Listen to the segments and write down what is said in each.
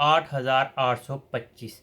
8,825,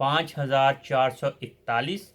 5,441,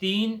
3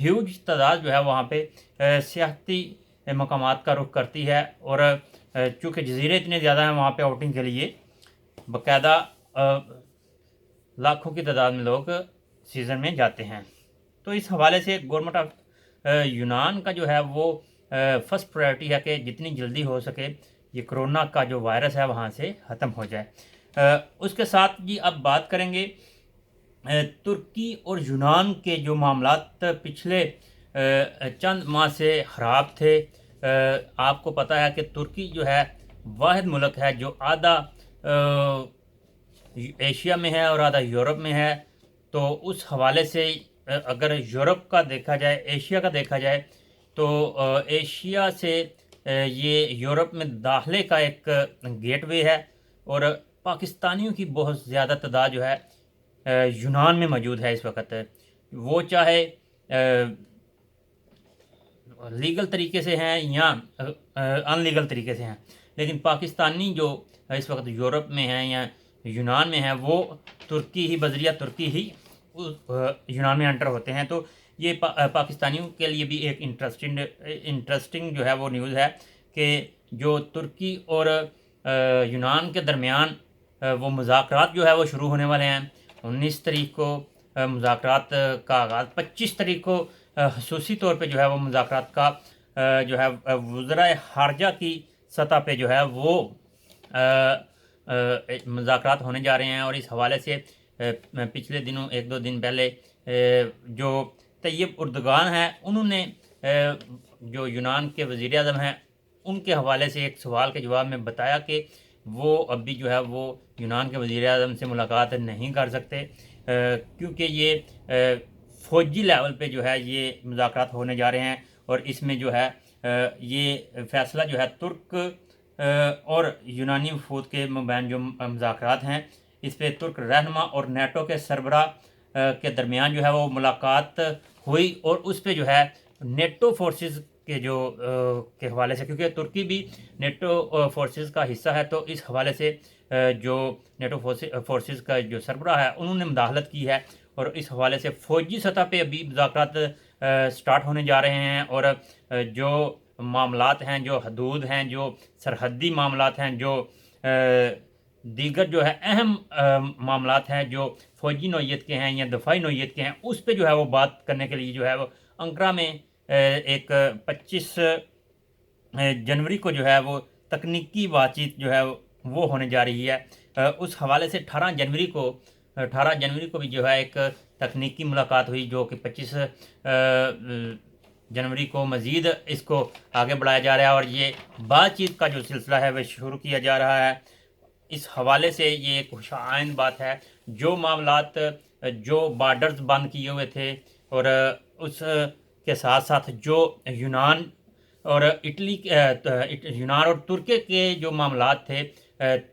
huge تعداد جو ہے وہاں پہ سیاحتی مقامات کا رخ کرتی ہے، اور چونکہ جزیرے اتنے زیادہ ہیں وہاں پہ آؤٹنگ کے لیے باقاعدہ لاکھوں کی تعداد میں لوگ سیزن میں جاتے ہیں۔ تو اس حوالے سے گورنمنٹ آف یونان کا جو ہے وہ فرسٹ پرائرٹی ہے کہ جتنی جلدی ہو سکے یہ کرونا کا جو وائرس ہے وہاں سے ختم ہو جائے۔ اس کے ساتھ جی اب بات کریں گے ترکی اور یونان کے جو معاملات پچھلے چند ماہ سے خراب تھے۔ آپ کو پتہ ہے کہ ترکی جو ہے واحد ملک ہے جو آدھا ایشیا میں ہے اور آدھا یورپ میں ہے، تو اس حوالے سے اگر یورپ کا دیکھا جائے، ایشیا کا دیکھا جائے، تو ایشیا سے یہ یورپ میں داخلے کا ایک گیٹ وے ہے، اور پاکستانیوں کی بہت زیادہ تعداد جو ہے یونان میں موجود ہے اس وقت، وہ چاہے لیگل طریقے سے ہیں یا ان لیگل طریقے سے ہیں، لیکن پاکستانی جو اس وقت یورپ میں ہیں یا یونان میں ہیں وہ ترکی ہی بذریعہ ترکی ہی یونان میں انٹر ہوتے ہیں۔ تو یہ پاکستانیوں کے لیے بھی ایک انٹرسٹنگ جو ہے وہ نیوز ہے کہ جو ترکی اور یونان کے درمیان وہ مذاکرات جو ہے وہ شروع ہونے والے ہیں۔ 19 تاریخ کو مذاکرات کا آغاز، 25 تاریخ کو خصوصی طور پہ جو ہے وہ مذاکرات کا جو ہے وزرائے خارجہ کی سطح پہ جو ہے وہ مذاکرات ہونے جا رہے ہیں، اور اس حوالے سے پچھلے دنوں 1-2 دن پہلے جو طیب اردگان ہیں انہوں نے جو یونان کے وزیر اعظم ہیں ان کے حوالے سے ایک سوال کے جواب میں بتایا کہ وہ ابھی جو ہے وہ یونان کے وزیر اعظم سے ملاقات نہیں کر سکتے، کیونکہ یہ فوجی لیول پہ جو ہے یہ مذاکرات ہونے جا رہے ہیں، اور اس میں جو ہے یہ فیصلہ جو ہے ترک اور یونانی وفود کے مابین جو مذاکرات ہیں اس پہ ترک رہنما اور نیٹو کے سربراہ کے درمیان جو ہے وہ ملاقات ہوئی، اور اس پہ جو ہے نیٹو فورسز کے جو کے حوالے سے، کیونکہ ترکی بھی نیٹو فورسز کا حصہ ہے، تو اس حوالے سے جو نیٹو فورسز کا جو سربراہ ہے انہوں نے مداخلت کی ہے، اور اس حوالے سے فوجی سطح پہ ابھی مذاکرات سٹارٹ ہونے جا رہے ہیں، اور جو معاملات ہیں، جو حدود ہیں، جو سرحدی معاملات ہیں، جو دیگر جو ہے اہم معاملات ہیں جو فوجی نوعیت کے ہیں یا دفاعی نوعیت کے ہیں، اس پہ جو ہے وہ بات کرنے کے لیے جو ہے وہ انقرہ میں ایک 25 جنوری کو جو ہے وہ تکنیکی بات چیت جو ہے وہ ہونے جا رہی ہے۔ اس حوالے سے 18 جنوری کو بھی جو ہے ایک تکنیکی ملاقات ہوئی، جو کہ 25 جنوری کو مزید اس کو آگے بڑھایا جا رہا ہے، اور یہ بات چیت کا جو سلسلہ ہے وہ شروع کیا جا رہا ہے۔ اس حوالے سے یہ ایک خوش آئند بات ہے، جو معاملات جو بارڈرز بند کیے ہوئے تھے، اور اس کے ساتھ ساتھ جو یونان اور یونان اور ترکی کے جو معاملات تھے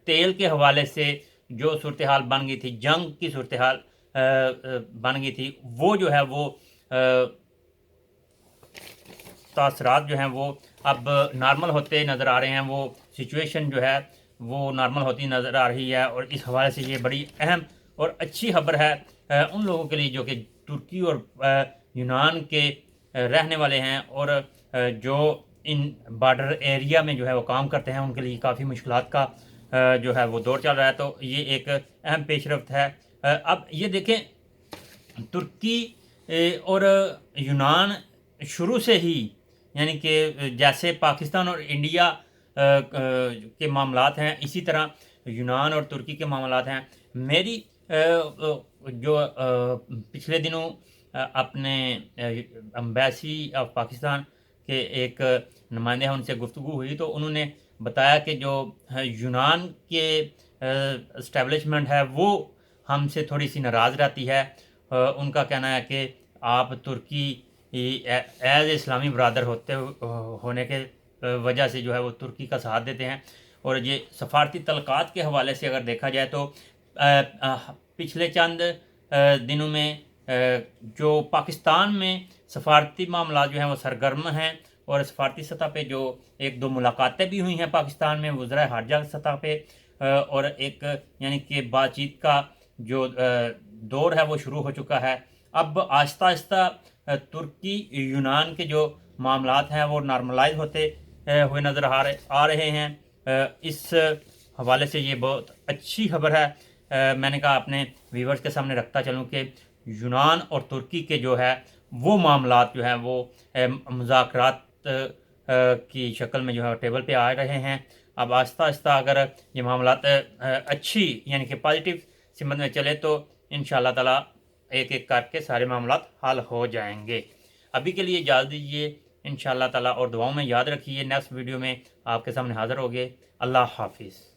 تیل کے حوالے سے جو صورتحال بن گئی تھی، جنگ کی صورتحال بن گئی تھی، وہ جو ہے وہ تاثرات جو ہیں وہ اب نارمل ہوتے نظر آ رہے ہیں، وہ سچویشن جو ہے وہ نارمل ہوتی نظر آ رہی ہے، اور اس حوالے سے یہ بڑی اہم اور اچھی خبر ہے ان لوگوں کے لیے جو کہ ترکی اور یونان کے رہنے والے ہیں، اور جو ان بارڈر ایریا میں جو ہے وہ کام کرتے ہیں، ان کے لیے کافی مشکلات کا جو ہے وہ دور چل رہا ہے، تو یہ ایک اہم پیش رفت ہے۔ اب یہ دیکھیں ترکی اور یونان شروع سے ہی، یعنی کہ جیسے پاکستان اور انڈیا کے معاملات ہیں اسی طرح یونان اور ترکی کے معاملات ہیں۔ میری جو پچھلے دنوں اپنے امبیسی آف پاکستان کے ایک نمائندے ہیں ان سے گفتگو ہوئی، تو انہوں نے بتایا کہ جو یونان کے اسٹیبلشمنٹ ہے وہ ہم سے تھوڑی سی ناراض رہتی ہے۔ ان کا کہنا ہے کہ آپ ترکی ایز اسلامی برادر ہونے کے وجہ سے جو ہے وہ ترکی کا ساتھ دیتے ہیں، اور یہ سفارتی تعلقات کے حوالے سے اگر دیکھا جائے تو پچھلے چند دنوں میں جو پاکستان میں سفارتی معاملات جو ہیں وہ سرگرم ہیں، اور سفارتی سطح پہ جو 1-2 ملاقاتیں بھی ہوئی ہیں پاکستان میں وزرائے خارجہ سطح پہ، اور ایک یعنی کہ بات چیت کا جو دور ہے وہ شروع ہو چکا ہے۔ اب آہستہ آہستہ ترکی یونان کے جو معاملات ہیں وہ نارملائز ہوتے ہوئے نظر آ رہے ہیں۔ اس حوالے سے یہ بہت اچھی خبر ہے۔ میں نے کہا اپنے ویورز کے سامنے رکھتا چلوں کہ یونان اور ترکی کے جو ہے وہ معاملات جو ہیں وہ مذاکرات کی شکل میں جو ہے ٹیبل پہ آ رہے ہیں۔ اب آہستہ آہستہ اگر یہ معاملات اچھی یعنی کہ پازیٹیو سمت میں چلے تو انشاءاللہ تعالیٰ ایک ایک کر کے سارے معاملات حل ہو جائیں گے۔ ابھی کے لیے اجازت دیجیے، انشاءاللہ تعالیٰ اور دعاؤں میں یاد رکھیے، نیکسٹ ویڈیو میں آپ کے سامنے حاضر ہوگے۔ اللہ حافظ۔